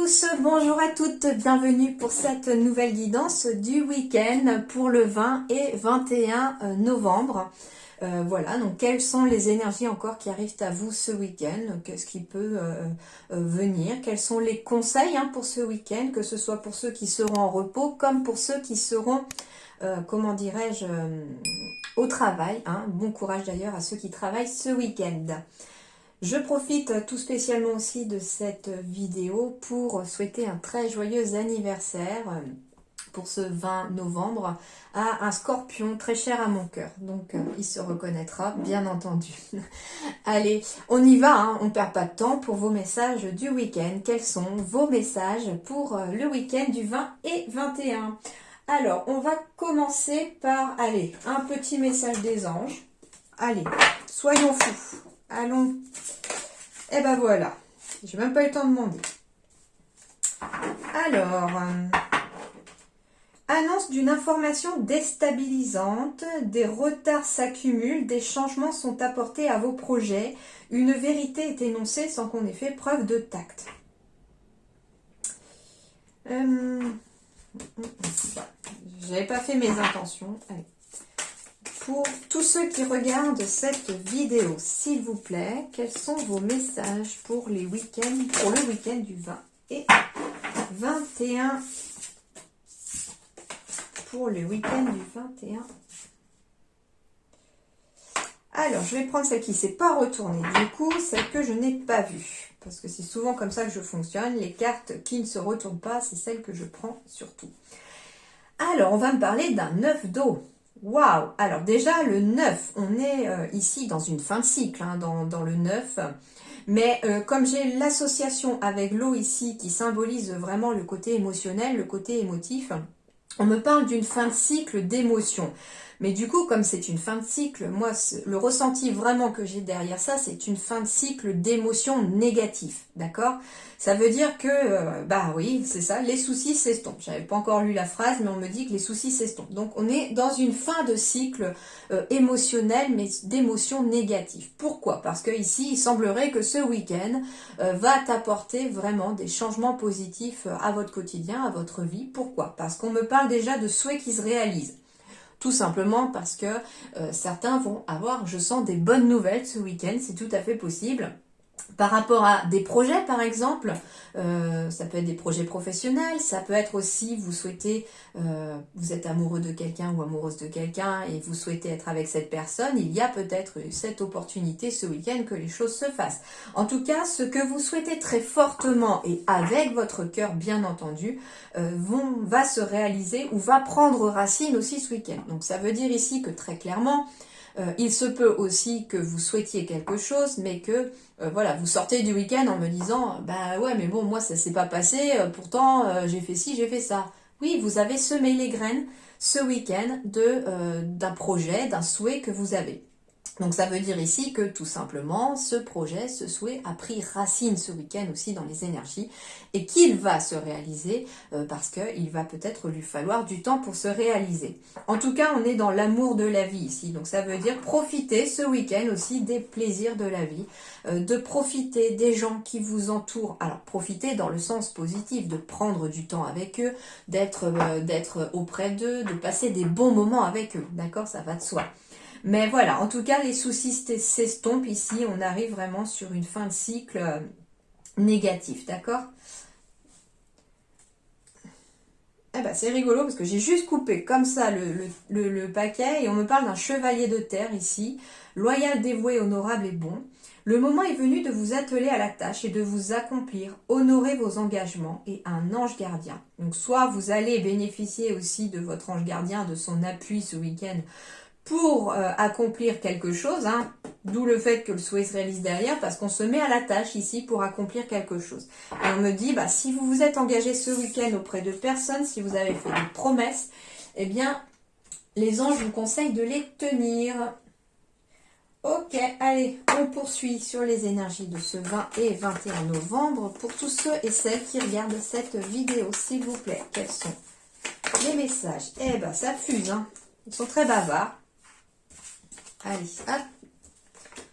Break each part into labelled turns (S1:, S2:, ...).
S1: tous, bonjour à toutes, bienvenue pour cette nouvelle guidance du week-end pour le 20 et 21 novembre. Voilà, donc quelles sont les énergies encore qui arrivent à vous ce week-end? Qu'est-ce qui peut venir? Quels sont les conseils pour ce week-end, que ce soit pour ceux qui seront en repos comme pour ceux qui seront, comment dirais-je, au travail. Bon courage d'ailleurs à ceux qui travaillent ce week-end. Je profite tout spécialement aussi de cette vidéo pour souhaiter un très joyeux anniversaire pour ce 20 novembre à un scorpion très cher à mon cœur. Donc il se reconnaîtra bien entendu. Allez, on y va, on ne perd pas de temps pour vos messages du week-end. Quels sont vos messages pour le week-end du 20 et 21? Alors, on va commencer par, allez, un petit message des anges. Allez, soyons fous. Allons. Et ben voilà. J'ai même pas eu le temps de demander. Alors, annonce d'une information déstabilisante. Des retards s'accumulent. Des changements sont apportés à vos projets. Une vérité est énoncée sans qu'on ait fait preuve de tact. J'avais pas fait mes intentions. Allez. Pour tous ceux qui regardent cette vidéo, s'il vous plaît, quels sont vos messages pour les week-ends, pour le week-end du 20 et 21? Pour le week-end du 21. Alors, je vais prendre celle qui ne s'est pas retournée. Du coup, celle que je n'ai pas vue. Parce que c'est souvent comme ça que je fonctionne. Les cartes qui ne se retournent pas, c'est celles que je prends surtout. Alors, on va me parler d'un œuf d'eau. Waouh! Alors déjà, le 9, on est ici dans une fin de cycle, dans le 9. Mais comme j'ai l'association avec l'eau ici qui symbolise vraiment le côté émotionnel, le côté émotif, on me parle d'une fin de cycle d'émotion. Mais du coup, comme c'est une fin de cycle, moi, le ressenti vraiment que j'ai derrière ça, c'est une fin de cycle d'émotions négatives, d'accord? Ça veut dire que, bah oui, c'est ça, les soucis s'estompent. J'avais pas encore lu la phrase, mais on me dit que les soucis s'estompent. Donc, on est dans une fin de cycle émotionnel, mais d'émotions négatives. Pourquoi? Parce que ici, il semblerait que ce week-end va t'apporter vraiment des changements positifs à votre quotidien, à votre vie. Pourquoi? Parce qu'on me parle déjà de souhaits qui se réalisent. Tout simplement parce que certains vont avoir, je sens, des bonnes nouvelles ce week-end, c'est tout à fait possible. Par rapport à des projets, par exemple, ça peut être des projets professionnels, ça peut être aussi, vous souhaitez, vous êtes amoureux de quelqu'un ou amoureuse de quelqu'un et vous souhaitez être avec cette personne, il y a peut-être cette opportunité ce week-end que les choses se fassent. En tout cas, ce que vous souhaitez très fortement et avec votre cœur, bien entendu, va se réaliser ou va prendre racine aussi ce week-end. Donc ça veut dire ici que très clairement, il se peut aussi que vous souhaitiez quelque chose, mais que voilà, vous sortez du week-end en me disant bah ouais, mais bon, moi ça s'est pas passé, pourtant j'ai fait ci, j'ai fait ça. Oui, vous avez semé les graines ce week-end d'un projet, d'un souhait que vous avez. Donc ça veut dire ici que tout simplement ce projet, ce souhait a pris racine ce week-end aussi dans les énergies et qu'il va se réaliser parce qu'il va peut-être lui falloir du temps pour se réaliser. En tout cas, on est dans l'amour de la vie ici. Donc ça veut dire profiter ce week-end aussi des plaisirs de la vie, de profiter des gens qui vous entourent. Alors profiter dans le sens positif, de prendre du temps avec eux, d'être auprès d'eux, de passer des bons moments avec eux. D'accord, ça va de soi. Mais voilà, en tout cas, les soucis s'estompent ici. On arrive vraiment sur une fin de cycle négatif, d'accord? Eh ben, c'est rigolo parce que j'ai juste coupé comme ça le paquet et on me parle d'un chevalier de terre ici, loyal, dévoué, honorable et bon. Le moment est venu de vous atteler à la tâche et de vous accomplir, honorer vos engagements et un ange gardien. Donc soit vous allez bénéficier aussi de votre ange gardien, de son appui ce week-end pour accomplir quelque chose, d'où le fait que le souhait se réalise derrière, parce qu'on se met à la tâche ici pour accomplir quelque chose. Et on me dit, bah, si vous vous êtes engagé ce week-end auprès de personnes, si vous avez fait des promesses, eh bien, les anges vous conseillent de les tenir. Ok, allez, on poursuit sur les énergies de ce 20 et 21 novembre. Pour tous ceux et celles qui regardent cette vidéo, s'il vous plaît, quels sont les messages? Eh ben, ça fuse, Ils sont très bavards. Allez, hop,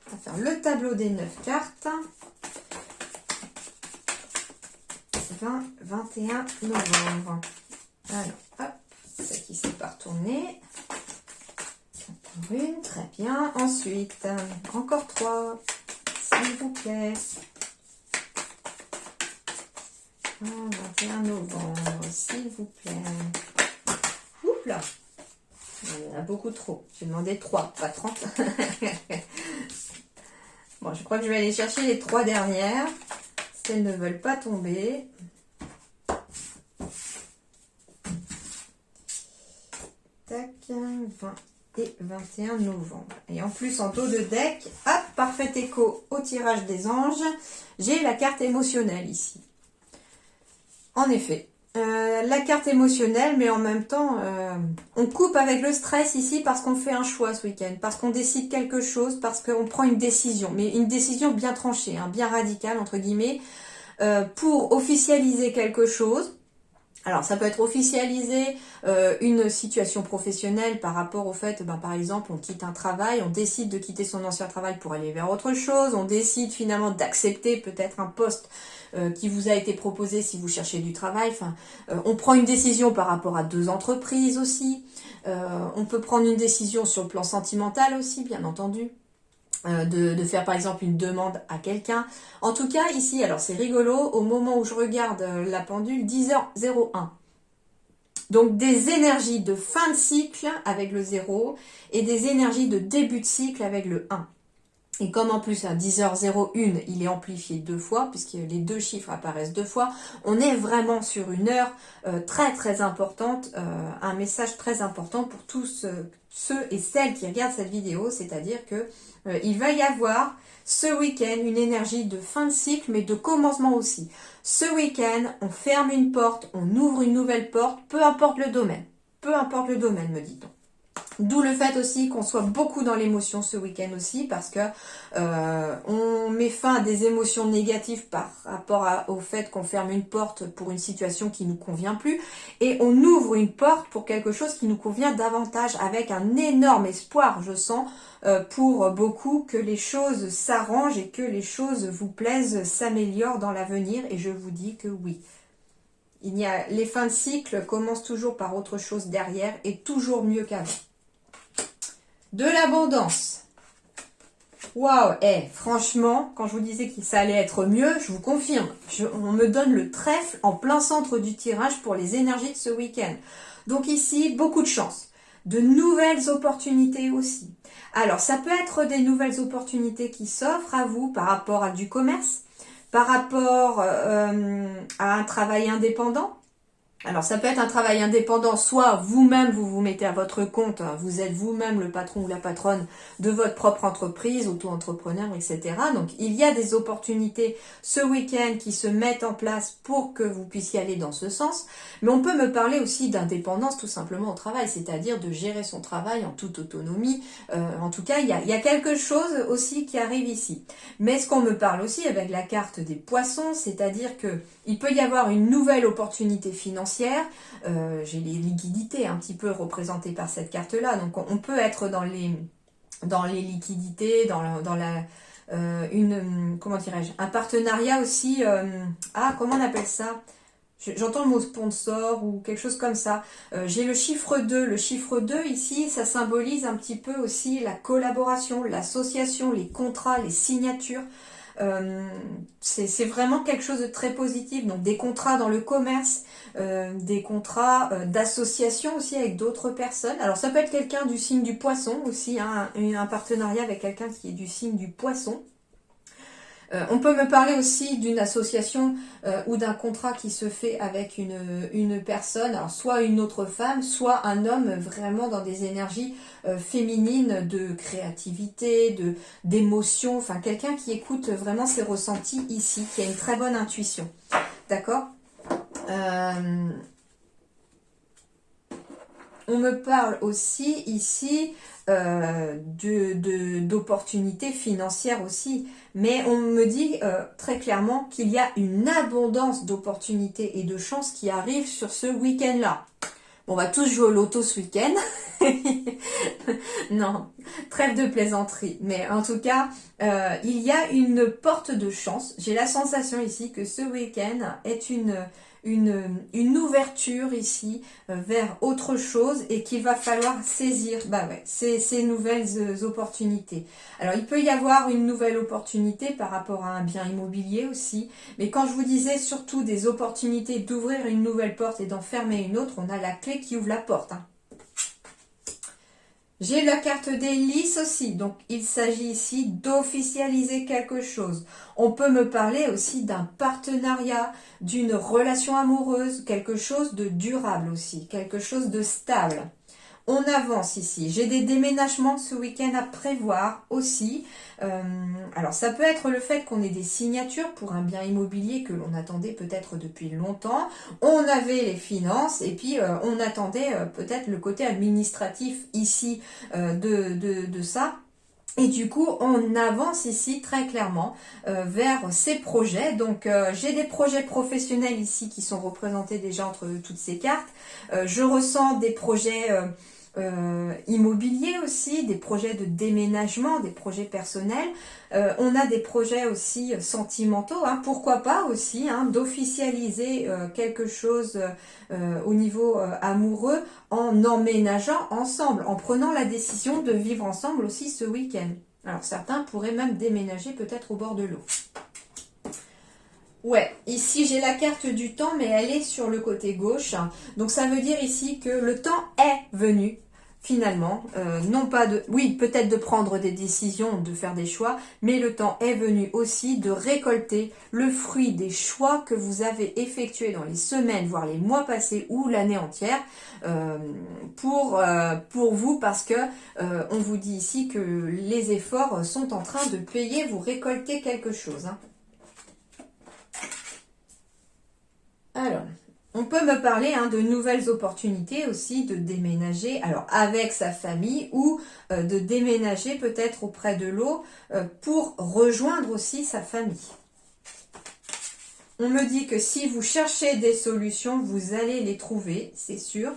S1: on va faire le tableau des 9 cartes. 20, 21 novembre. Alors, hop, ça qui s'est pas retourné. Encore une, très bien. Ensuite, encore 3, s'il vous plaît. 21 novembre, s'il vous plaît. Oups là. Il y en a beaucoup trop. J'ai demandé 3, pas 30. Bon, je crois que je vais aller chercher les 3 dernières. Si elles ne veulent pas tomber. Tac, 20 et 21 novembre. Et en plus, en dos de deck, hop, parfait écho au tirage des anges. J'ai la carte émotionnelle ici. En effet, la carte émotionnelle, mais en même temps, on coupe avec le stress ici parce qu'on fait un choix ce week-end, parce qu'on décide quelque chose, parce qu'on prend une décision, mais une décision bien tranchée, hein, bien radicale, entre guillemets, pour officialiser quelque chose. Alors, ça peut être officialiser une situation professionnelle par rapport au fait, par exemple, on quitte un travail, on décide de quitter son ancien travail pour aller vers autre chose, on décide finalement d'accepter peut-être un poste qui vous a été proposé si vous cherchez du travail. Enfin, on prend une décision par rapport à 2 entreprises aussi. On peut prendre une décision sur le plan sentimental aussi, bien entendu. De faire par exemple une demande à quelqu'un. En tout cas, ici, alors c'est rigolo, au moment où je regarde la pendule, 10h01. Donc des énergies de fin de cycle avec le 0 et des énergies de début de cycle avec le 1. Et comme en plus à 10h01, il est amplifié 2 fois, puisque les 2 chiffres apparaissent 2 fois, on est vraiment sur une heure très très importante, un message très important pour tous ceux et celles qui regardent cette vidéo, c'est-à-dire que il va y avoir ce week-end une énergie de fin de cycle, mais de commencement aussi. Ce week-end, on ferme une porte, on ouvre une nouvelle porte, peu importe le domaine. Peu importe le domaine, me dit-on. D'où le fait aussi qu'on soit beaucoup dans l'émotion ce week-end aussi, parce que on met fin à des émotions négatives par rapport au fait qu'on ferme une porte pour une situation qui nous convient plus, et on ouvre une porte pour quelque chose qui nous convient davantage, avec un énorme espoir, je sens, pour beaucoup, que les choses s'arrangent et que les choses vous plaisent, s'améliorent dans l'avenir, et je vous dis que oui. Les fins de cycle commencent toujours par autre chose derrière, et toujours mieux qu'avant. De l'abondance. Waouh, franchement, quand je vous disais que ça allait être mieux, je vous confirme. On me donne le trèfle en plein centre du tirage pour les énergies de ce week-end. Donc ici, beaucoup de chance. De nouvelles opportunités aussi. Alors, ça peut être des nouvelles opportunités qui s'offrent à vous par rapport à du commerce, par rapport à un travail indépendant. Alors, ça peut être un travail indépendant, soit vous-même, vous vous mettez à votre compte, vous êtes vous-même le patron ou la patronne de votre propre entreprise, auto-entrepreneur, etc. Donc, il y a des opportunités ce week-end qui se mettent en place pour que vous puissiez aller dans ce sens. Mais on peut me parler aussi d'indépendance tout simplement au travail, c'est-à-dire de gérer son travail en toute autonomie. En tout cas, il y a quelque chose aussi qui arrive ici. Mais ce qu'on me parle aussi avec la carte des poissons, c'est-à-dire que il peut y avoir une nouvelle opportunité financière. J'ai les liquidités un petit peu représentées par cette carte-là. Donc on peut être dans les liquidités, comment dirais-je, un partenariat aussi. Comment on appelle ça? J'entends le mot sponsor ou quelque chose comme ça. J'ai le chiffre 2. Le chiffre 2 ici, ça symbolise un petit peu aussi la collaboration, l'association, les contrats, les signatures. C'est vraiment quelque chose de très positif. Donc des contrats dans le commerce, des contrats d'association aussi avec d'autres personnes. Alors ça peut être quelqu'un du signe du poisson aussi, hein, un partenariat avec quelqu'un qui est du signe du poisson. On peut me parler aussi d'une association ou d'un contrat qui se fait avec une personne, alors soit une autre femme, soit un homme vraiment dans des énergies féminines de créativité, d'émotion, enfin quelqu'un qui écoute vraiment ses ressentis ici, qui a une très bonne intuition. D'accord ? On me parle aussi ici d'opportunités financières aussi, mais on me dit très clairement qu'il y a une abondance d'opportunités et de chances qui arrivent sur ce week-end-là. On va tous jouer au loto ce week-end. Non, trêve de plaisanterie. Mais en tout cas, il y a une porte de chance. J'ai la sensation ici que ce week-end est une ouverture ici vers autre chose et qu'il va falloir saisir ces nouvelles opportunités. Alors, il peut y avoir une nouvelle opportunité par rapport à un bien immobilier aussi. Mais quand je vous disais surtout des opportunités d'ouvrir une nouvelle porte et d'en fermer une autre, on a la clé qui ouvre la porte. Hein. J'ai la carte des lys aussi, donc il s'agit ici d'officialiser quelque chose. On peut me parler aussi d'un partenariat, d'une relation amoureuse, quelque chose de durable aussi, quelque chose de stable. On avance ici. J'ai des déménagements ce week-end à prévoir aussi. Alors ça peut être le fait qu'on ait des signatures pour un bien immobilier que l'on attendait peut-être depuis longtemps. On avait les finances et puis on attendait peut-être le côté administratif ici de ça. Et du coup, on avance ici très clairement vers ces projets. Donc, j'ai des projets professionnels ici qui sont représentés déjà entre toutes ces cartes. Je ressens des projets immobiliers aussi, des projets de déménagement, des projets personnels. On a des projets aussi sentimentaux, hein, pourquoi pas aussi, hein, d'officialiser quelque chose au niveau amoureux en emménageant ensemble, en prenant la décision de vivre ensemble aussi ce week-end. Alors certains pourraient même déménager peut-être au bord de l'eau. Ouais, ici j'ai la carte du temps, mais elle est sur le côté gauche. Donc ça veut dire ici que le temps est venu, finalement. Non pas de... Oui, peut-être de prendre des décisions, de faire des choix, mais le temps est venu aussi de récolter le fruit des choix que vous avez effectués dans les semaines, voire les mois passés ou l'année entière, pour vous, parce que on vous dit ici que les efforts sont en train de payer, vous récoltez quelque chose, hein. Alors, on peut me parler de nouvelles opportunités aussi, de déménager, alors avec sa famille ou de déménager peut-être auprès de l'eau pour rejoindre aussi sa famille. On me dit que si vous cherchez des solutions, vous allez les trouver, c'est sûr.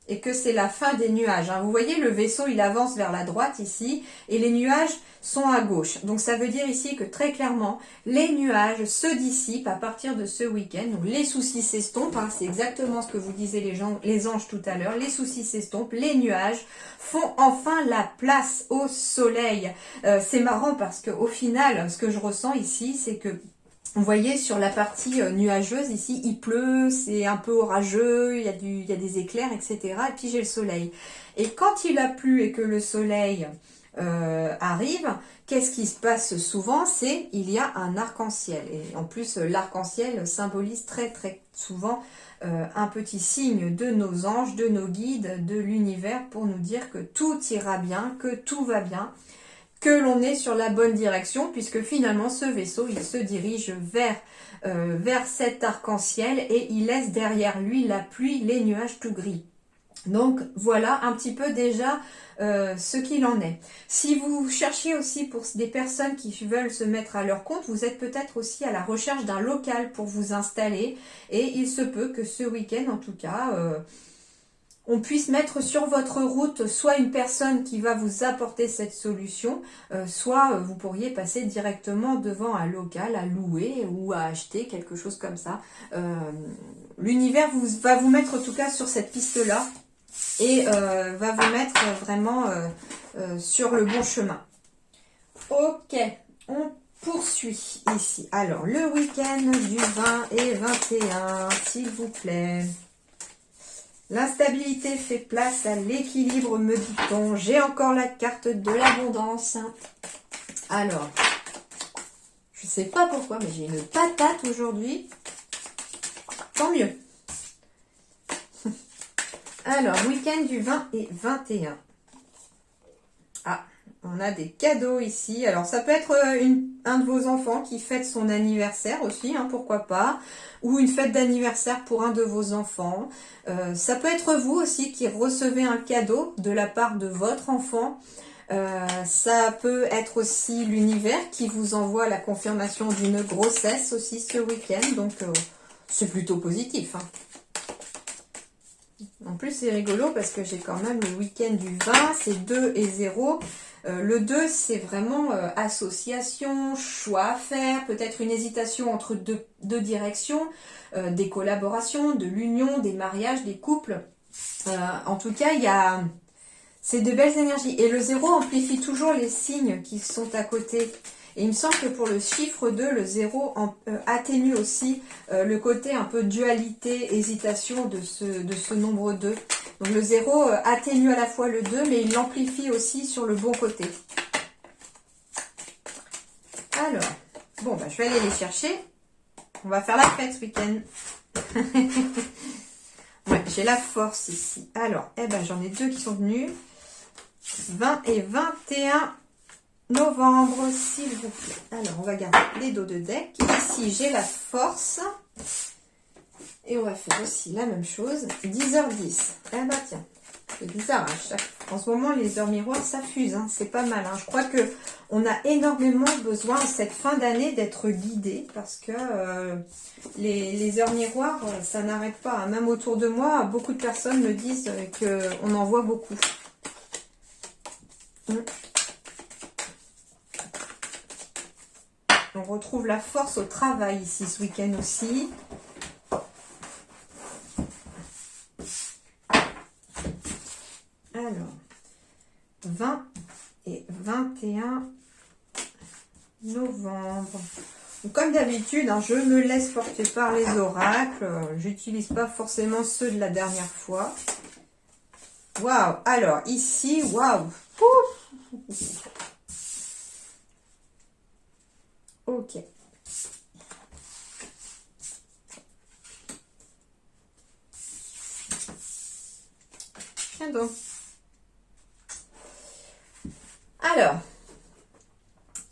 S1: Et que c'est la fin des nuages. Hein. Vous voyez, le vaisseau, il avance vers la droite ici, et les nuages sont à gauche. Donc ça veut dire ici que très clairement, les nuages se dissipent à partir de ce week-end. Donc les soucis s'estompent, hein. C'est exactement ce que vous disaient les anges tout à l'heure. Les soucis s'estompent, les nuages font enfin la place au soleil. C'est marrant parce qu'au final, ce que je ressens ici, c'est que vous voyez, sur la partie nuageuse, ici, il pleut, c'est un peu orageux, il y a des éclairs, etc. Et puis j'ai le soleil. Et quand il a plu et que le soleil arrive, qu'est-ce qui se passe souvent? C'est il y a un arc-en-ciel. Et en plus, l'arc-en-ciel symbolise très très souvent un petit signe de nos anges, de nos guides, de l'univers, pour nous dire que tout ira bien, que tout va bien, que l'on est sur la bonne direction, puisque finalement ce vaisseau il se dirige vers cet arc-en-ciel et il laisse derrière lui la pluie, les nuages tout gris. Donc voilà un petit peu déjà ce qu'il en est. Si vous cherchez aussi pour des personnes qui veulent se mettre à leur compte, vous êtes peut-être aussi à la recherche d'un local pour vous installer, et il se peut que ce week-end en tout cas on puisse mettre sur votre route soit une personne qui va vous apporter cette solution, soit vous pourriez passer directement devant un local à louer ou à acheter, quelque chose comme ça. L'univers va vous mettre en tout cas sur cette piste-là et va vous mettre vraiment sur le bon chemin. Ok, on poursuit ici. Alors, le week-end du 20 et 21, s'il vous plaît. L'instabilité fait place à l'équilibre, me dit-on. J'ai encore la carte de l'abondance. Alors, je ne sais pas pourquoi, mais j'ai une patate aujourd'hui. Tant mieux. Alors, week-end du 20 et 21. Ah, on a des cadeaux ici. Alors, ça peut être un de vos enfants qui fête son anniversaire aussi, hein, pourquoi pas. Ou une fête d'anniversaire pour un de vos enfants. Ça peut être vous aussi qui recevez un cadeau de la part de votre enfant. Ça peut être aussi l'univers qui vous envoie la confirmation d'une grossesse aussi ce week-end. Donc, c'est plutôt positif, hein. En plus, c'est rigolo parce que j'ai quand même le week-end du 20, c'est 2 et 0. Le 2, c'est vraiment association, choix à faire, peut-être une hésitation entre deux directions, des collaborations, de l'union, des mariages, des couples. En tout cas, c'est de belles énergies. Et le 0 amplifie toujours les signes qui sont à côté. Et il me semble que pour le chiffre 2, le 0 atténue aussi le côté un peu dualité, hésitation de ce nombre 2. Donc le 0 atténue à la fois le 2, mais il l'amplifie aussi sur le bon côté. Alors, bon, bah, je vais aller les chercher. On va faire la fête ce week-end. Ouais, j'ai la force ici. Alors, eh ben, j'en ai 2 qui sont venus. 20 et 21 novembre, s'il vous plaît. Alors, on va garder les dos de deck. Ici, j'ai la force. Et on va faire aussi la même chose. 10h10. Eh ben, tiens. C'est bizarre. Hein, en ce moment, les heures miroirs, ça fuse. Hein, c'est pas mal. Hein. Je crois que on a énormément besoin, cette fin d'année, d'être guidé. Parce que les heures miroirs, ça n'arrête pas. Hein. Même autour de moi, beaucoup de personnes me disent qu'on en voit beaucoup. On retrouve la force au travail ici ce week-end aussi. Alors, 20 et 21 novembre. Donc, comme d'habitude, hein, je me laisse porter par les oracles. J'utilise pas forcément ceux de la dernière fois. Waouh! Alors, ici, waouh! Ok. Tiens donc. Alors,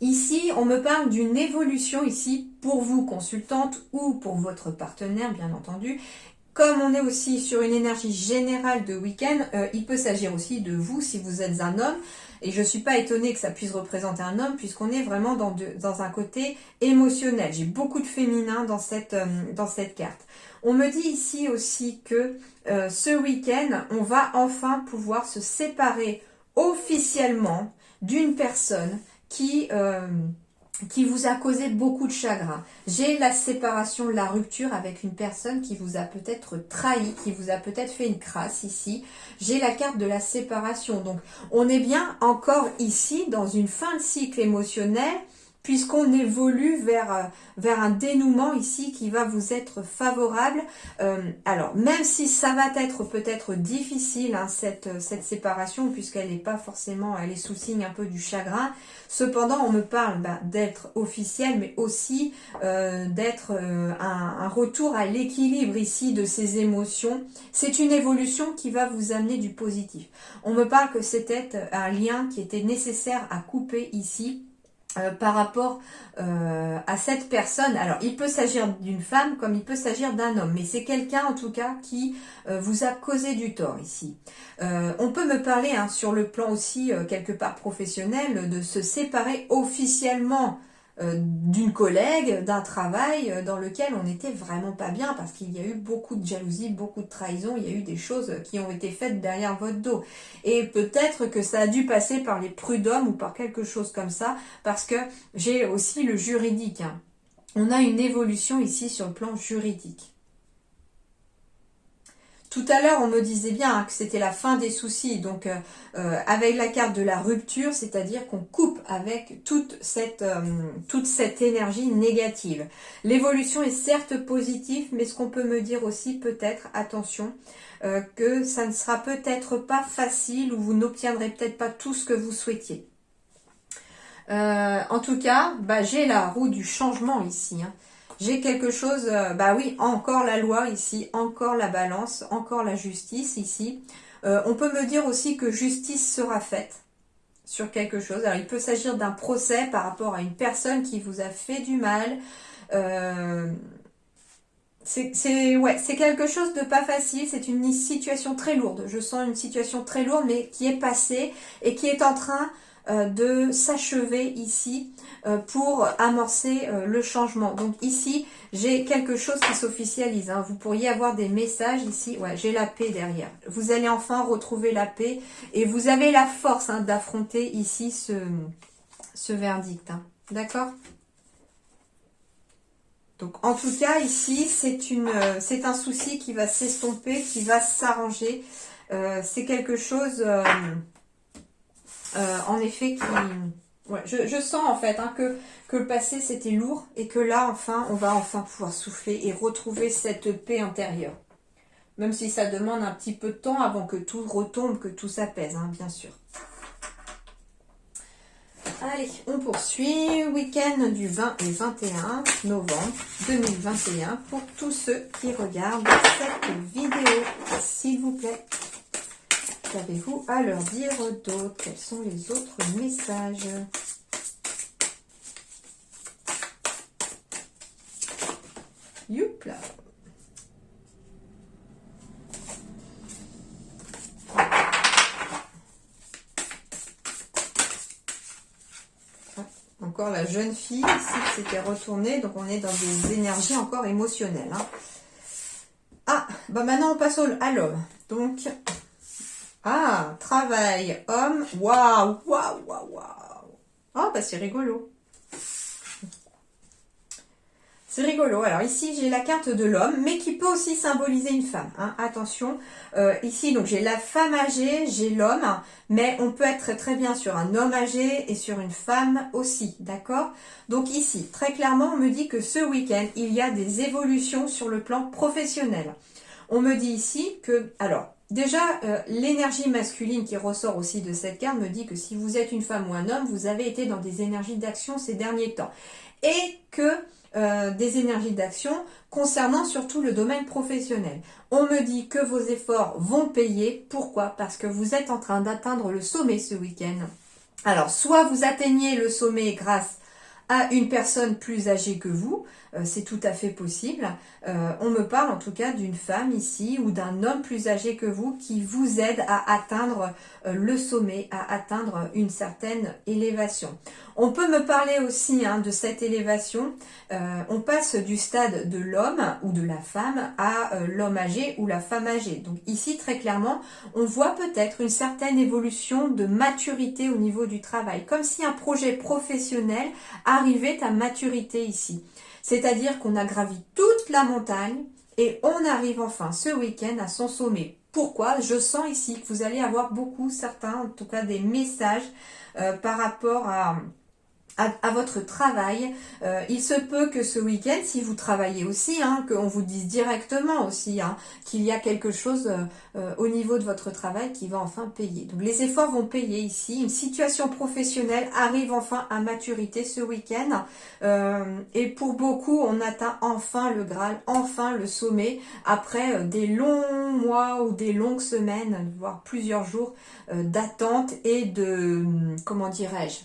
S1: ici, on me parle d'une évolution ici pour vous, consultante, ou pour votre partenaire, bien entendu. Comme on est aussi sur une énergie générale de week-end, il peut s'agir aussi de vous si vous êtes un homme. Et je ne suis pas étonnée que ça puisse représenter un homme puisqu'on est vraiment dans un côté émotionnel. J'ai beaucoup de féminin dans cette carte. On me dit ici aussi que ce week-end, on va enfin pouvoir se séparer officiellement d'une personne qui vous a causé beaucoup de chagrin. J'ai la séparation, la rupture avec une personne qui vous a peut-être trahi, qui vous a peut-être fait une crasse ici. J'ai la carte de la séparation. Donc, on est bien encore ici dans une fin de cycle émotionnel puisqu'on évolue vers un dénouement ici qui va vous être favorable. Alors, même si ça va être peut-être difficile, hein, cette séparation, puisqu'elle n'est pas forcément, elle est sous signe un peu du chagrin, cependant, on me parle d'être officiel, mais aussi d'être un retour à l'équilibre ici de ces émotions. C'est une évolution qui va vous amener du positif. On me parle que c'était un lien qui était nécessaire à couper ici. Par rapport à cette personne. Alors, il peut s'agir d'une femme comme il peut s'agir d'un homme, mais c'est quelqu'un en tout cas qui vous a causé du tort ici. On peut me parler sur le plan aussi quelque part professionnel de se séparer officiellement d'une collègue, d'un travail dans lequel on n'était vraiment pas bien parce qu'il y a eu beaucoup de jalousie, beaucoup de trahison, il y a eu des choses qui ont été faites derrière votre dos. Et peut-être que ça a dû passer par les prud'hommes ou par quelque chose comme ça parce que j'ai aussi le juridique. Hein. On a une évolution ici sur le plan juridique. Tout à l'heure, on me disait bien que c'était la fin des soucis. Donc, avec la carte de la rupture, c'est-à-dire qu'on coupe avec toute cette énergie négative. L'évolution est certes positive, mais ce qu'on peut me dire aussi, peut-être, attention, que ça ne sera peut-être pas facile ou vous n'obtiendrez peut-être pas tout ce que vous souhaitiez. En tout cas, j'ai la roue du changement ici. Hein. J'ai quelque chose, oui, encore la loi ici, encore la balance, encore la justice ici. On peut me dire aussi que justice sera faite sur quelque chose. Alors, il peut s'agir d'un procès par rapport à une personne qui vous a fait du mal. C'est quelque chose de pas facile, c'est une situation très lourde. Je sens une situation très lourde, mais qui est passée et qui est en train de s'achever ici pour amorcer le changement. Donc ici, j'ai quelque chose qui s'officialise. Hein. Vous pourriez avoir des messages ici. Ouais, j'ai la paix derrière. Vous allez enfin retrouver la paix et vous avez la force hein, d'affronter ici ce verdict. Hein. D'accord ? Donc en tout cas ici c'est un souci qui va s'estomper, qui va s'arranger. C'est quelque chose en effet qui... Ouais, je sens en fait hein, que le passé c'était lourd et que là enfin on va enfin pouvoir souffler et retrouver cette paix intérieure. Même si ça demande un petit peu de temps avant que tout retombe, que tout s'apaise, hein, bien sûr. Allez, on poursuit. Week-end du 20 et 21 novembre 2021 pour tous ceux qui regardent cette vidéo. S'il vous plaît, qu'avez-vous à leur dire d'autre? Quels sont les autres messages? Youpla! Encore la jeune fille ici qui s'était retournée, donc on est dans des énergies encore émotionnelles. Hein. Ah, bah maintenant on passe à l'homme. Donc, ah, travail, homme, waouh, waouh, waouh, waouh. Ah, bah c'est rigolo. C'est rigolo. Alors ici, j'ai la carte de l'homme, mais qui peut aussi symboliser une femme. Hein. Attention, ici, donc j'ai la femme âgée, j'ai l'homme, mais on peut être très bien sur un homme âgé et sur une femme aussi, d'accord? Donc ici, très clairement, on me dit que ce week-end, il y a des évolutions sur le plan professionnel. On me dit ici que, alors, déjà, l'énergie masculine qui ressort aussi de cette carte me dit que si vous êtes une femme ou un homme, vous avez été dans des énergies d'action ces derniers temps. Et que des énergies d'action concernant surtout le domaine professionnel. On me dit que vos efforts vont payer. Pourquoi? Parce que vous êtes en train d'atteindre le sommet ce week-end. Alors, soit vous atteignez le sommet grâce à une personne plus âgée que vous, c'est tout à fait possible. On me parle en tout cas d'une femme ici ou d'un homme plus âgé que vous qui vous aide à atteindre le sommet, à atteindre une certaine élévation. On peut me parler aussi hein, de cette élévation. On passe du stade de l'homme ou de la femme à l'homme âgé ou la femme âgée. Donc ici, très clairement, on voit peut-être une certaine évolution de maturité au niveau du travail, comme si un projet professionnel arrivait à maturité ici. C'est-à-dire qu'on a gravi toute la montagne et on arrive enfin ce week-end à son sommet. Pourquoi? Je sens ici que vous allez avoir beaucoup, certains, en tout cas des messages par rapport à votre travail. Il se peut que ce week-end, si vous travaillez aussi, hein, qu'on vous dise directement aussi hein, qu'il y a quelque chose au niveau de votre travail qui va enfin payer. Donc les efforts vont payer ici. Une situation professionnelle arrive enfin à maturité ce week-end. Et pour beaucoup, on atteint enfin le Graal, enfin le sommet, après des longs mois ou des longues semaines, voire plusieurs jours d'attente et de, comment dirais-je,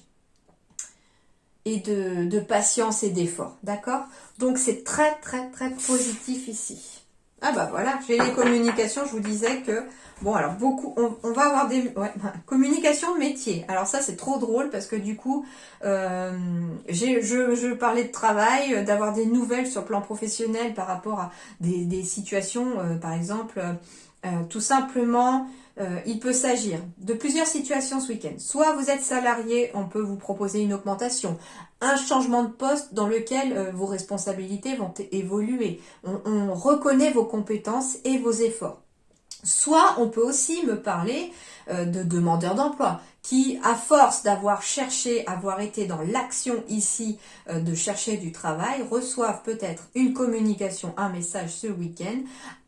S1: et de patience et d'effort, d'accord? Donc c'est très très très positif ici. Ah bah voilà, j'ai les communications, je vous disais que, bon alors beaucoup, on va avoir des... Ouais, communication métier, alors ça c'est trop drôle parce que du coup, je parlais de travail, d'avoir des nouvelles sur le plan professionnel par rapport à des situations, par exemple, tout simplement... il peut s'agir de plusieurs situations ce week-end. Soit vous êtes salarié, on peut vous proposer une augmentation, un changement de poste dans lequel vos responsabilités vont évoluer. On reconnaît vos compétences et vos efforts. Soit on peut aussi me parler de demandeurs d'emploi qui, à force d'avoir cherché, avoir été dans l'action ici de chercher du travail, reçoivent peut-être une communication, un message ce week-end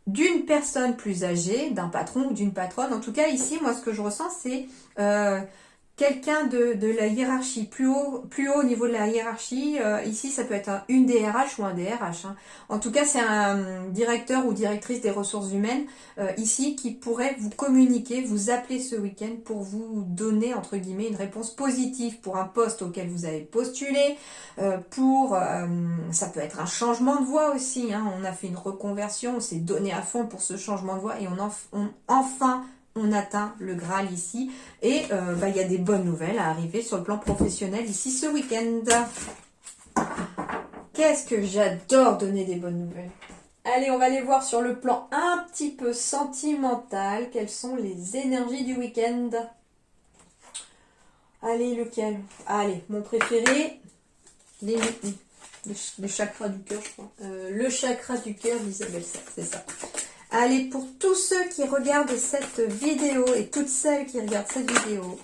S1: d'une personne plus âgée, d'un patron ou d'une patronne. En tout cas, ici, moi, ce que je ressens, c'est quelqu'un de la hiérarchie, plus haut au niveau de la hiérarchie. Ici, ça peut être une DRH ou un DRH. Hein. En tout cas, c'est un directeur ou directrice des ressources humaines ici qui pourrait vous communiquer, vous appeler ce week-end pour vous donner, entre guillemets, une réponse positive pour un poste auquel vous avez postulé, ça peut être un changement de voie aussi. Hein. On a fait une reconversion, on s'est donné à fond pour ce changement de voie et on on atteint le Graal ici. Et il y a des bonnes nouvelles à arriver sur le plan professionnel ici ce week-end. Qu'est-ce que j'adore donner des bonnes nouvelles. Allez, on va aller voir sur le plan un petit peu sentimental. Quelles sont les énergies du week-end? Allez, lequel? Allez, mon préféré. Le chakra du cœur, je crois. Le chakra du cœur d'Isabelle Serre, c'est ça. Allez, pour tous ceux qui regardent cette vidéo et toutes celles qui regardent cette vidéo,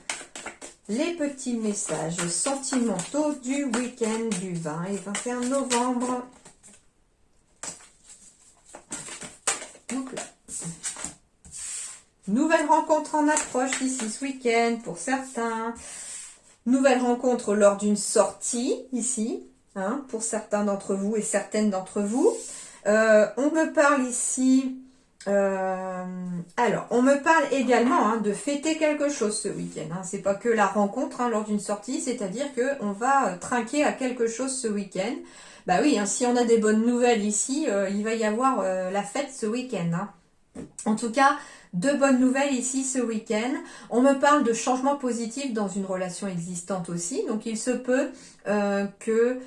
S1: les petits messages sentimentaux du week-end du 20 et 21 novembre. Donc là, nouvelle rencontre en approche ici ce week-end pour certains. Nouvelle rencontre lors d'une sortie ici, hein, pour certains d'entre vous et certaines d'entre vous. On me parle ici... alors, on me parle également de fêter quelque chose ce week-end. C'est pas que la rencontre lors d'une sortie, c'est-à-dire qu'on va trinquer à quelque chose ce week-end. Bah oui, si on a des bonnes nouvelles ici, il va y avoir la fête ce week-end. En tout cas, de bonnes nouvelles ici ce week-end. On me parle de changements positifs dans une relation existante aussi. Donc il se peut que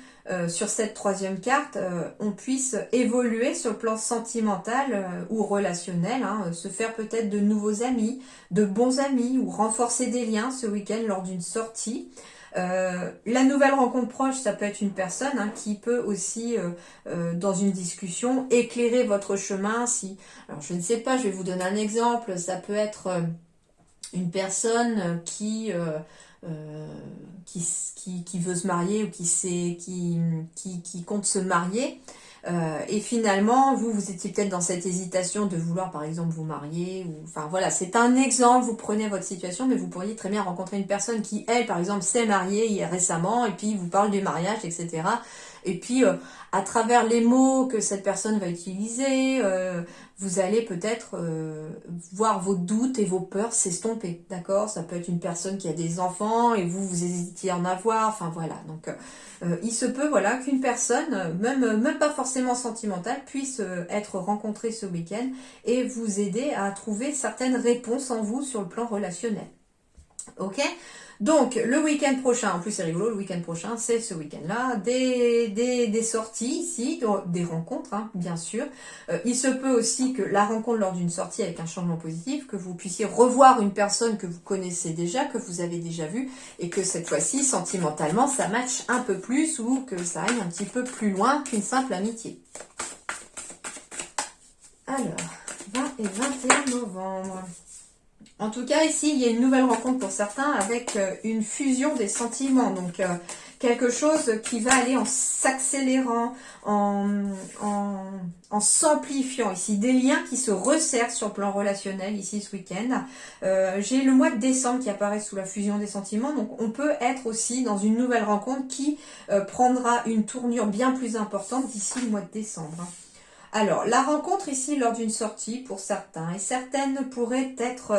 S1: sur cette troisième carte, on puisse évoluer sur le plan sentimental ou relationnel, se faire peut-être de nouveaux amis, de bons amis ou renforcer des liens ce week-end lors d'une sortie. La nouvelle rencontre proche, ça peut être une personne qui peut aussi, dans une discussion, éclairer votre chemin. Alors je ne sais pas, je vais vous donner un exemple. Ça peut être une personne qui veut se marier ou qui compte se marier. Et finalement, vous étiez peut-être dans cette hésitation de vouloir par exemple vous marier. Enfin voilà, c'est un exemple, vous prenez votre situation, mais vous pourriez très bien rencontrer une personne qui, elle, par exemple, s'est mariée récemment et puis vous parle du mariage, etc. Et puis, à travers les mots que cette personne va utiliser, vous allez peut-être voir vos doutes et vos peurs s'estomper, d'accord? Ça peut être une personne qui a des enfants et vous hésitiez à en avoir, enfin voilà. Donc, il se peut, voilà, qu'une personne, même pas forcément sentimentale, puisse être rencontrée ce week-end et vous aider à trouver certaines réponses en vous sur le plan relationnel. Ok? Donc, le week-end prochain, en plus c'est rigolo, le week-end prochain, c'est ce week-end-là, des sorties ici, des rencontres, bien sûr. Il se peut aussi que la rencontre lors d'une sortie avec un changement positif, que vous puissiez revoir une personne que vous connaissez déjà, que vous avez déjà vue, et que cette fois-ci, sentimentalement, ça matche un peu plus, ou que ça aille un petit peu plus loin qu'une simple amitié. Alors, 20 et 21 novembre. En tout cas, ici, il y a une nouvelle rencontre pour certains avec une fusion des sentiments. Donc, quelque chose qui va aller en s'accélérant, en s'amplifiant. Ici, des liens qui se resserrent sur le plan relationnel, ici, ce week-end. J'ai le mois de décembre qui apparaît sous la fusion des sentiments. Donc, on peut être aussi dans une nouvelle rencontre qui prendra une tournure bien plus importante d'ici le mois de décembre. Alors, la rencontre ici lors d'une sortie pour certains et certaines pourraient être,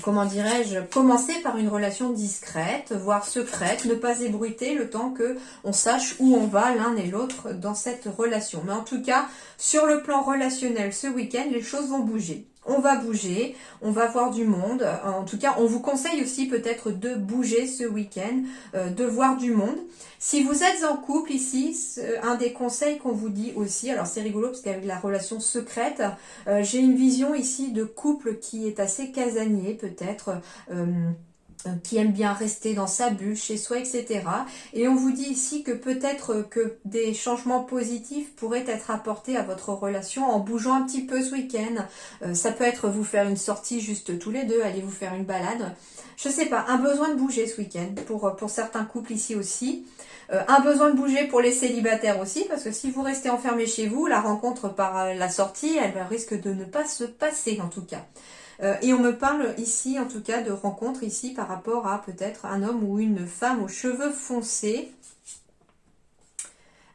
S1: comment dirais-je, commencer par une relation discrète, voire secrète, ne pas ébruiter le temps que on sache où on va l'un et l'autre dans cette relation. Mais en tout cas, sur le plan relationnel, ce week-end, les choses vont bouger. On va bouger, on va voir du monde. En tout cas, on vous conseille aussi peut-être de bouger ce week-end, de voir du monde. Si vous êtes en couple ici, un des conseils qu'on vous dit aussi, alors c'est rigolo parce qu'avec la relation secrète, j'ai une vision ici de couple qui est assez casanier peut-être, qui aime bien rester dans sa bulle, chez soi, etc. Et on vous dit ici que peut-être que des changements positifs pourraient être apportés à votre relation en bougeant un petit peu ce week-end. Ça peut être vous faire une sortie juste tous les deux, aller vous faire une balade. Je sais pas, un besoin de bouger ce week-end pour certains couples ici aussi. Un besoin de bouger pour les célibataires aussi, parce que si vous restez enfermé chez vous, la rencontre par la sortie, elle risque de ne pas se passer en tout cas. Et on me parle ici, en tout cas, de rencontre ici par rapport à peut-être un homme ou une femme aux cheveux foncés.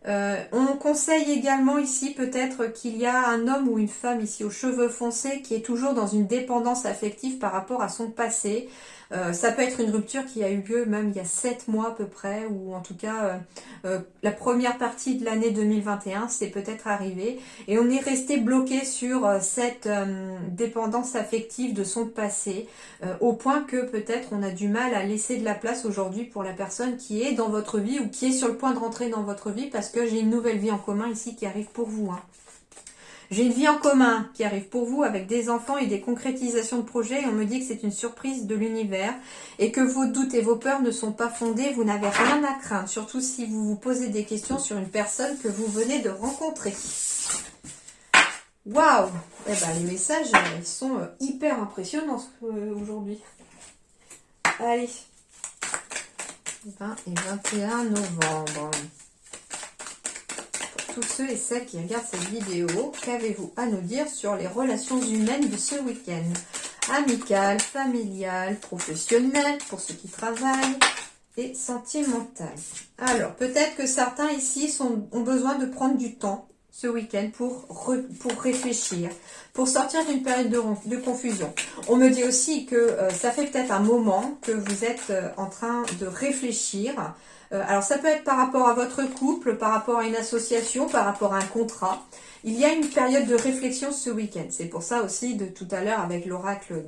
S1: On conseille également ici peut-être qu'il y a un homme ou une femme ici aux cheveux foncés qui est toujours dans une dépendance affective par rapport à son passé. Ça peut être une rupture qui a eu lieu même il y a 7 mois à peu près, ou en tout cas la première partie de l'année 2021, c'est peut-être arrivé. Et on est resté bloqué sur cette dépendance affective de son passé, au point que peut-être on a du mal à laisser de la place aujourd'hui pour la personne qui est dans votre vie ou qui est sur le point de rentrer dans votre vie, parce que j'ai une nouvelle vie en commun ici qui arrive pour vous. Hein. J'ai une vie en commun qui arrive pour vous avec des enfants et des concrétisations de projets, et on me dit que c'est une surprise de l'univers et que vos doutes et vos peurs ne sont pas fondés, vous n'avez rien à craindre, surtout si vous vous posez des questions sur une personne que vous venez de rencontrer. Waouh! Eh ben, les messages, ils sont hyper impressionnants aujourd'hui. Allez, 20 et 21 novembre. Tous ceux et celles qui regardent cette vidéo, qu'avez-vous à nous dire sur les relations humaines de ce week-end? Amical, familial, professionnel, pour ceux qui travaillent, et sentimental. Alors, peut-être que certains ici ont besoin de prendre du temps ce week-end pour réfléchir, pour sortir d'une période de confusion. On me dit aussi que ça fait peut-être un moment que vous êtes en train de réfléchir. Alors ça peut être par rapport à votre couple, par rapport à une association, par rapport à un contrat. Il y a une période de réflexion ce week-end. C'est pour ça aussi de tout à l'heure avec l'oracle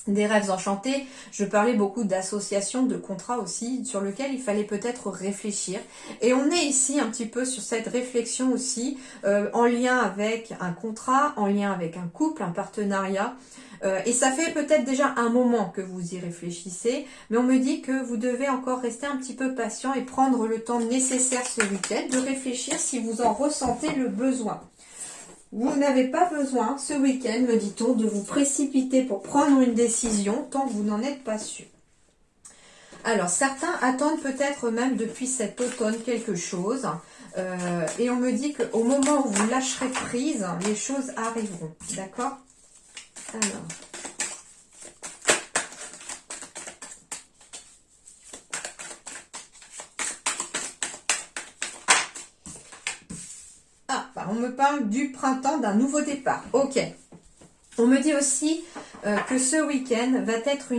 S1: des rêves enchantés, je parlais beaucoup d'associations, de contrats aussi, sur lequel il fallait peut-être réfléchir. Et on est ici un petit peu sur cette réflexion aussi, en lien avec un contrat, en lien avec un couple, un partenariat. Et ça fait peut-être déjà un moment que vous y réfléchissez, mais on me dit que vous devez encore rester un petit peu patient et prendre le temps nécessaire ce week-end de réfléchir si vous en ressentez le besoin. Vous n'avez pas besoin ce week-end, me dit-on, de vous précipiter pour prendre une décision tant que vous n'en êtes pas sûr. Alors, certains attendent peut-être même depuis cet automne quelque chose. Et on me dit qu'au moment où vous lâcherez prise, les choses arriveront. D'accord ? Alors. Ah, bah on me parle du printemps, d'un nouveau départ. Ok. On me dit aussi que ce week-end va être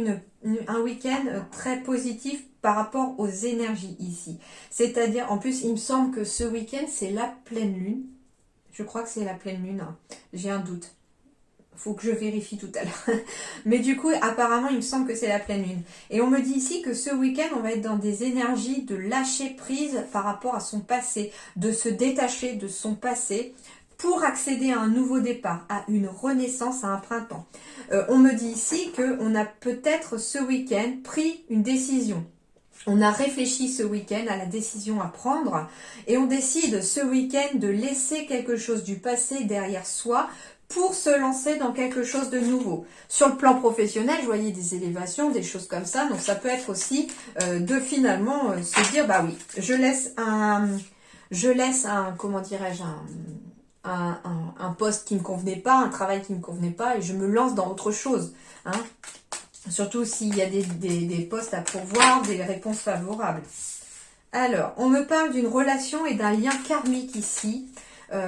S1: un week-end très positif par rapport aux énergies ici. C'est-à-dire, en plus, il me semble que ce week-end, c'est la pleine lune. Je crois que c'est la pleine lune. Hein. J'ai un doute. Faut que je vérifie tout à l'heure. Mais du coup, apparemment, il me semble que c'est la pleine lune. Et on me dit ici que ce week-end, on va être dans des énergies de lâcher prise par rapport à son passé, de se détacher de son passé pour accéder à un nouveau départ, à une renaissance, à un printemps. On me dit ici qu'on a peut-être ce week-end pris une décision. On a réfléchi ce week-end à la décision à prendre et on décide ce week-end de laisser quelque chose du passé derrière soi pour se lancer dans quelque chose de nouveau. Sur le plan professionnel, je voyais des élévations, des choses comme ça. Donc ça peut être aussi de finalement se dire, bah oui, je laisse un comment dirais-je, un poste qui ne me convenait pas, un travail qui ne me convenait pas, et je me lance dans autre chose. Hein. Surtout s'il y a des postes à pourvoir, des réponses favorables. Alors, on me parle d'une relation et d'un lien karmique ici.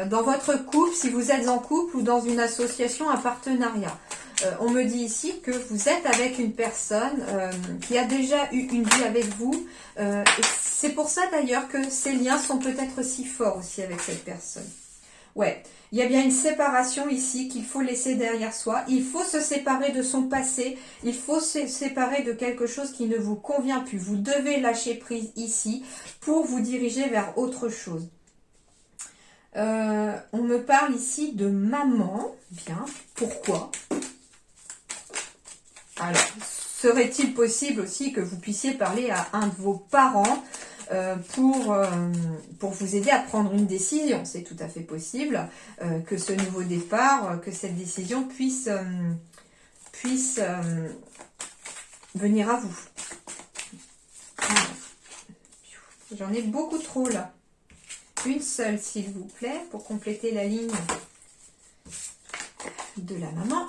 S1: Dans votre couple, si vous êtes en couple ou dans une association, un partenariat. On me dit ici que vous êtes avec une personne qui a déjà eu une vie avec vous. Et c'est pour ça d'ailleurs que ces liens sont peut-être si forts aussi avec cette personne. Ouais, il y a bien une séparation ici qu'il faut laisser derrière soi. Il faut se séparer de son passé. Il faut se séparer de quelque chose qui ne vous convient plus. Vous devez lâcher prise ici pour vous diriger vers autre chose. On me parle ici de maman. Bien, pourquoi? Alors, serait-il possible aussi que vous puissiez parler à un de vos parents pour vous aider à prendre une décision? C'est tout à fait possible que ce nouveau départ, que cette décision puisse venir à vous. J'en ai beaucoup trop là. Une seule, s'il vous plaît, pour compléter la ligne de la maman.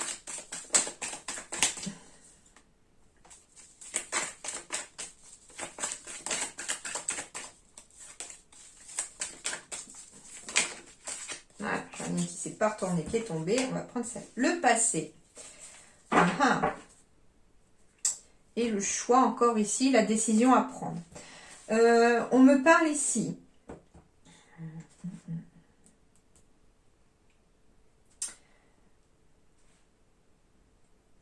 S1: Voilà, j'en ai une qui s'est pas retournée, qui est tombée. On va prendre ça. Le passé. et le choix encore ici, la décision à prendre. On me parle ici.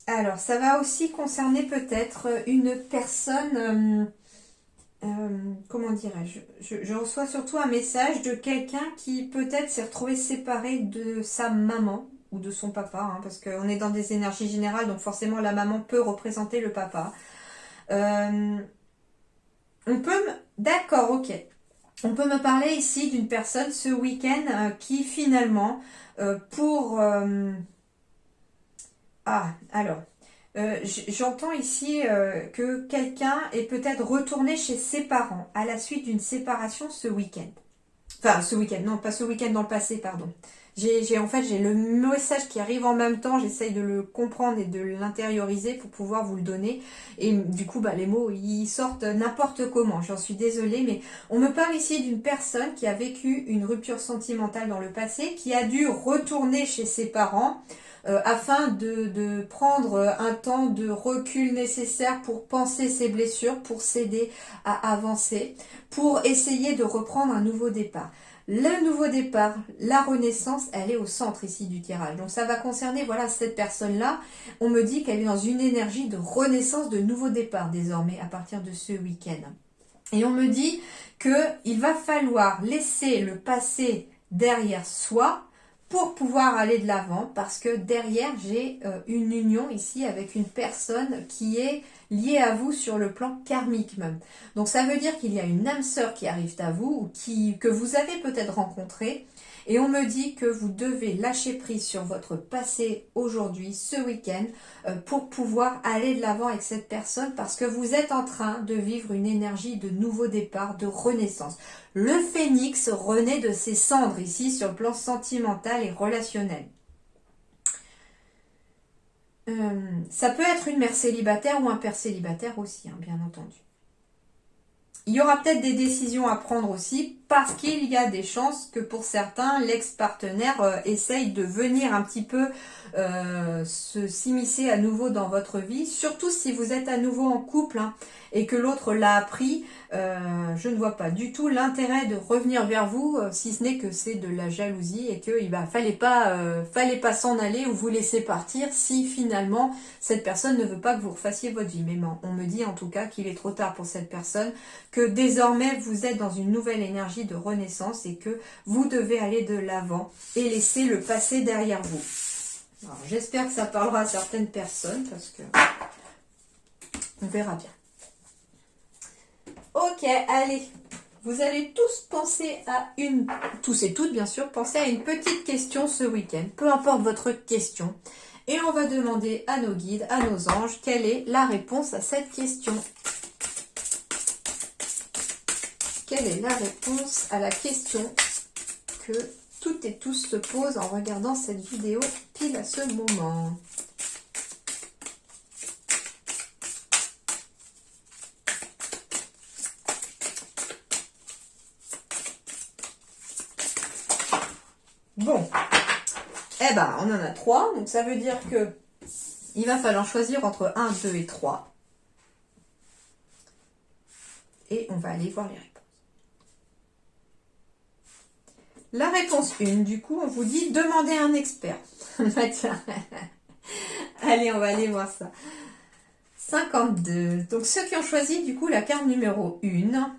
S1: Alors, ça va aussi concerner peut-être une personne, comment dirais-je, je reçois surtout un message de quelqu'un qui peut-être s'est retrouvé séparé de sa maman ou de son papa, hein, parce qu'on est dans des énergies générales, donc forcément la maman peut représenter le papa. D'accord, ok. On peut me parler ici d'une personne ce week-end qui finalement, pour... alors, j'entends ici que quelqu'un est peut-être retourné chez ses parents à la suite d'une séparation ce week-end. Enfin, ce week-end, non, pas ce week-end dans le passé, pardon. En fait, j'ai le message qui arrive en même temps, j'essaye de le comprendre et de l'intérioriser pour pouvoir vous le donner. Et du coup, les mots, ils sortent n'importe comment. J'en suis désolée, mais on me parle ici d'une personne qui a vécu une rupture sentimentale dans le passé, qui a dû retourner chez ses parents afin de prendre un temps de recul nécessaire pour penser ses blessures, pour s'aider à avancer, pour essayer de reprendre un nouveau départ. Le nouveau départ, la renaissance, elle est au centre ici du tirage. Donc ça va concerner, voilà, cette personne-là. On me dit qu'elle est dans une énergie de renaissance, de nouveau départ désormais à partir de ce week-end. Et on me dit qu'il va falloir laisser le passé derrière soi pour pouvoir aller de l'avant, parce que derrière, j'ai une union ici avec une personne qui est liée à vous sur le plan karmique même. Donc ça veut dire qu'il y a une âme sœur qui arrive à vous, ou que vous avez peut-être rencontrée, et on me dit que vous devez lâcher prise sur votre passé aujourd'hui, ce week-end, pour pouvoir aller de l'avant avec cette personne, parce que vous êtes en train de vivre une énergie de nouveau départ, de renaissance. Le phénix renaît de ses cendres ici sur le plan sentimental et relationnel. Ça peut être une mère célibataire ou un père célibataire aussi, hein, bien entendu. Il y aura peut-être des décisions à prendre aussi, parce qu'il y a des chances que pour certains, l'ex-partenaire essaye de venir un petit peu s'immiscer à nouveau dans votre vie, surtout si vous êtes à nouveau en couple, hein, et que l'autre l'a appris. Je ne vois pas du tout l'intérêt de revenir vers vous, si ce n'est que c'est de la jalousie et qu'il fallait pas s'en aller ou vous laisser partir si finalement cette personne ne veut pas que vous refassiez votre vie. Mais bon, on me dit en tout cas qu'il est trop tard pour cette personne, que désormais vous êtes dans une nouvelle énergie de renaissance et que vous devez aller de l'avant et laisser le passé derrière vous. Alors j'espère que ça parlera à certaines personnes, parce que on verra bien. Ok, allez, vous allez tous penser à tous et toutes bien sûr, penser à une petite question ce week-end, peu importe votre question. Et on va demander à nos guides, à nos anges, quelle est la réponse à cette question. Quelle est la réponse à la question que toutes et tous se posent en regardant cette vidéo pile à ce moment? Bon, on en a 3, donc ça veut dire que il va falloir choisir entre 1, 2 et 3. Et on va aller voir les réponses. La réponse 1, du coup, on vous dit demandez à un expert. Tiens. Allez, on va aller voir ça. 52. Donc ceux qui ont choisi du coup la carte numéro 1,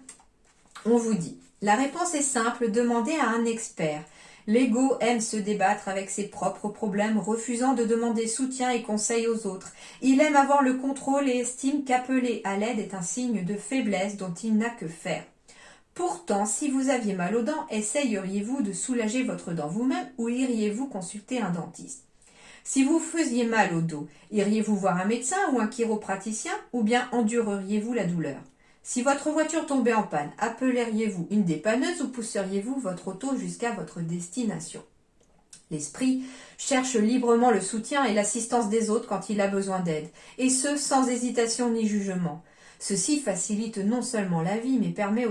S1: on vous dit la réponse est simple, demandez à un expert. L'ego aime se débattre avec ses propres problèmes, refusant de demander soutien et conseil aux autres. Il aime avoir le contrôle et estime qu'appeler à l'aide est un signe de faiblesse dont il n'a que faire. Pourtant, si vous aviez mal aux dents, essayeriez-vous de soulager votre dent vous-même ou iriez-vous consulter un dentiste? Si vous faisiez mal au dos, iriez-vous voir un médecin ou un chiropraticien ou bien endureriez-vous la douleur? Si votre voiture tombait en panne, appelleriez-vous une dépanneuse ou pousseriez-vous votre auto jusqu'à votre destination? L'esprit cherche librement le soutien et l'assistance des autres quand il a besoin d'aide, et ce sans hésitation ni jugement. Ceci facilite non seulement la vie, mais permet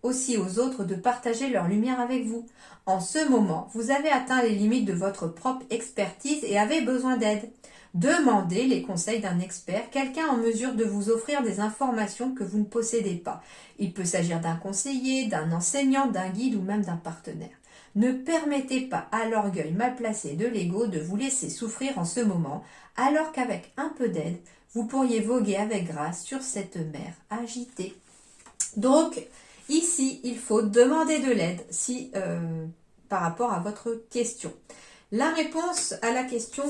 S1: aussi aux autres de partager leur lumière avec vous. En ce moment, vous avez atteint les limites de votre propre expertise et avez besoin d'aide. Demandez les conseils d'un expert, quelqu'un en mesure de vous offrir des informations que vous ne possédez pas. Il peut s'agir d'un conseiller, d'un enseignant, d'un guide ou même d'un partenaire. Ne permettez pas à l'orgueil mal placé de l'ego de vous laisser souffrir en ce moment, alors qu'avec un peu d'aide, vous pourriez voguer avec grâce sur cette mer agitée. Donc, ici, il faut demander de l'aide par rapport à votre question. La réponse à la question,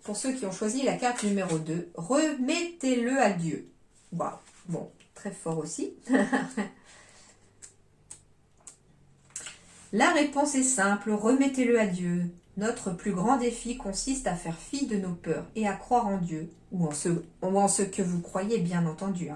S1: pour ceux qui ont choisi la carte numéro 2, remettez-le à Dieu. Waouh, bon, très fort aussi. La réponse est simple, remettez-le à Dieu. Notre plus grand défi consiste à faire fi de nos peurs et à croire en Dieu, ou en ce que vous croyez bien entendu,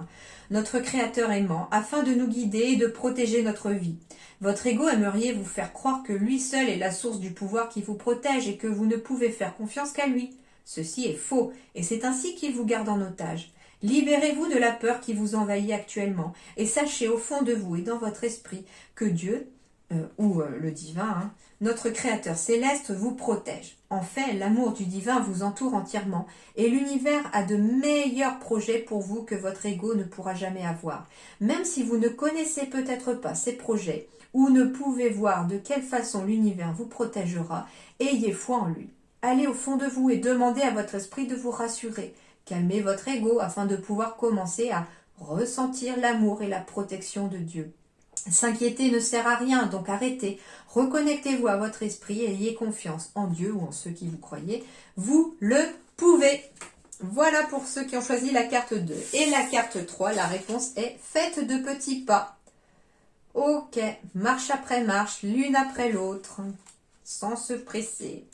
S1: notre Créateur aimant, afin de nous guider et de protéger notre vie. Votre ego aimerait vous faire croire que lui seul est la source du pouvoir qui vous protège et que vous ne pouvez faire confiance qu'à lui. Ceci est faux, et c'est ainsi qu'il vous garde en otage. Libérez-vous de la peur qui vous envahit actuellement, et sachez au fond de vous et dans votre esprit que Dieu, le divin, notre Créateur céleste vous protège. En fait, l'amour du divin vous entoure entièrement et l'univers a de meilleurs projets pour vous que votre ego ne pourra jamais avoir. Même si vous ne connaissez peut-être pas ces projets ou ne pouvez voir de quelle façon l'univers vous protégera, ayez foi en lui. Allez au fond de vous et demandez à votre esprit de vous rassurer. Calmez votre ego afin de pouvoir commencer à ressentir l'amour et la protection de Dieu. S'inquiéter ne sert à rien, donc arrêtez. Reconnectez-vous à votre esprit et ayez confiance en Dieu ou en ceux qui vous croyez. Vous le pouvez. Voilà pour ceux qui ont choisi la carte 2. Et la carte 3, la réponse est faites de petits pas. Ok, marche après marche, l'une après l'autre, sans se presser.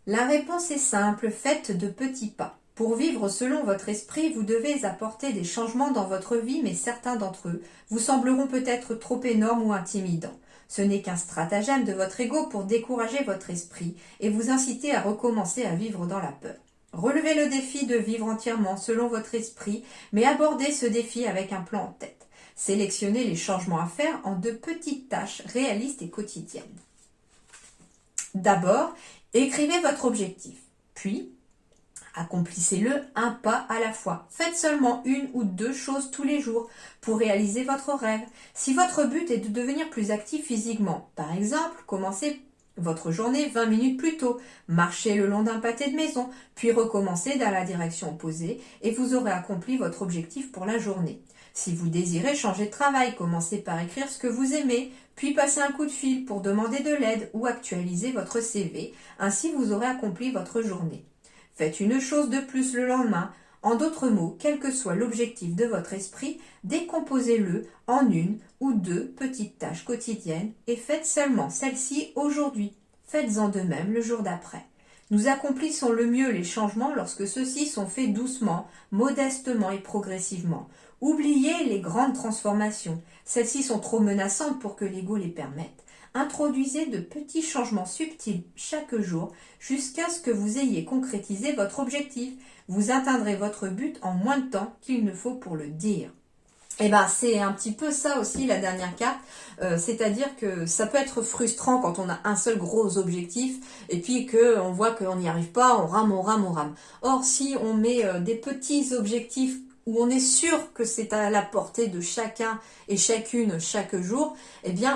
S1: La réponse est simple, faites de petits pas. Pour vivre selon votre esprit, vous devez apporter des changements dans votre vie, mais certains d'entre eux vous sembleront peut-être trop énormes ou intimidants. Ce n'est qu'un stratagème de votre ego pour décourager votre esprit et vous inciter à recommencer à vivre dans la peur. Relevez le défi de vivre entièrement selon votre esprit, mais abordez ce défi avec un plan en tête. Sélectionnez les changements à faire en de petites tâches réalistes et quotidiennes. D'abord, écrivez votre objectif, puis accomplissez-le un pas à la fois. Faites seulement une ou deux choses tous les jours pour réaliser votre rêve. Si votre but est de devenir plus actif physiquement, par exemple, commencez votre journée 20 minutes plus tôt, marchez le long d'un pâté de maison, puis recommencez dans la direction opposée et vous aurez accompli votre objectif pour la journée. Si vous désirez changer de travail, commencez par écrire ce que vous aimez, puis passez un coup de fil pour demander de l'aide ou actualiser votre CV. Ainsi, vous aurez accompli votre journée. Faites une chose de plus le lendemain. En d'autres mots, quel que soit l'objectif de votre esprit, décomposez-le en une ou deux petites tâches quotidiennes et faites seulement celle-ci aujourd'hui. Faites-en de même le jour d'après. Nous accomplissons le mieux les changements lorsque ceux-ci sont faits doucement, modestement et progressivement. Oubliez les grandes transformations. Celles-ci sont trop menaçantes pour que l'ego les permette. Introduisez de petits changements subtils chaque jour jusqu'à ce que vous ayez concrétisé votre objectif. Vous atteindrez votre but en moins de temps qu'il ne faut pour le dire. Et c'est un petit peu ça aussi la dernière carte, c'est-à-dire que ça peut être frustrant quand on a un seul gros objectif et puis qu'on voit qu'on n'y arrive pas, on rame. Or si on met des petits objectifs où on est sûr que c'est à la portée de chacun et chacune chaque jour,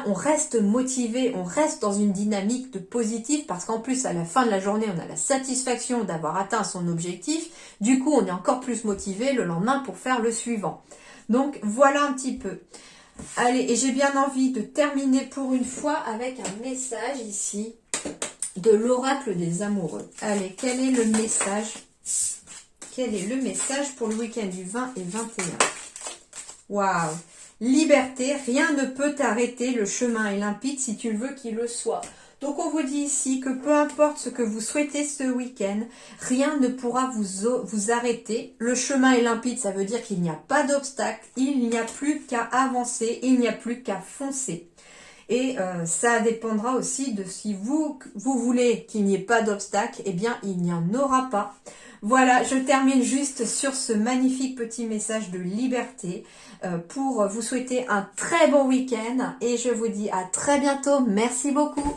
S1: on reste motivé, on reste dans une dynamique de positif parce qu'en plus à la fin de la journée on a la satisfaction d'avoir atteint son objectif, du coup on est encore plus motivé le lendemain pour faire le suivant. Donc voilà un petit peu. Allez, et j'ai bien envie de terminer pour une fois avec un message ici de l'oracle des amoureux. Allez, quel est le message ? Quel est le message pour le week-end du 20 et 21 ? Waouh ! Liberté, rien ne peut t'arrêter, le chemin est limpide si tu veux qu'il le soit. Donc on vous dit ici que peu importe ce que vous souhaitez ce week-end, rien ne pourra vous arrêter. Le chemin est limpide, ça veut dire qu'il n'y a pas d'obstacle, il n'y a plus qu'à avancer, il n'y a plus qu'à foncer. Et ça dépendra aussi de si vous voulez qu'il n'y ait pas d'obstacle, il n'y en aura pas. Voilà, je termine juste sur ce magnifique petit message de liberté pour vous souhaiter un très bon week-end et je vous dis à très bientôt. Merci beaucoup.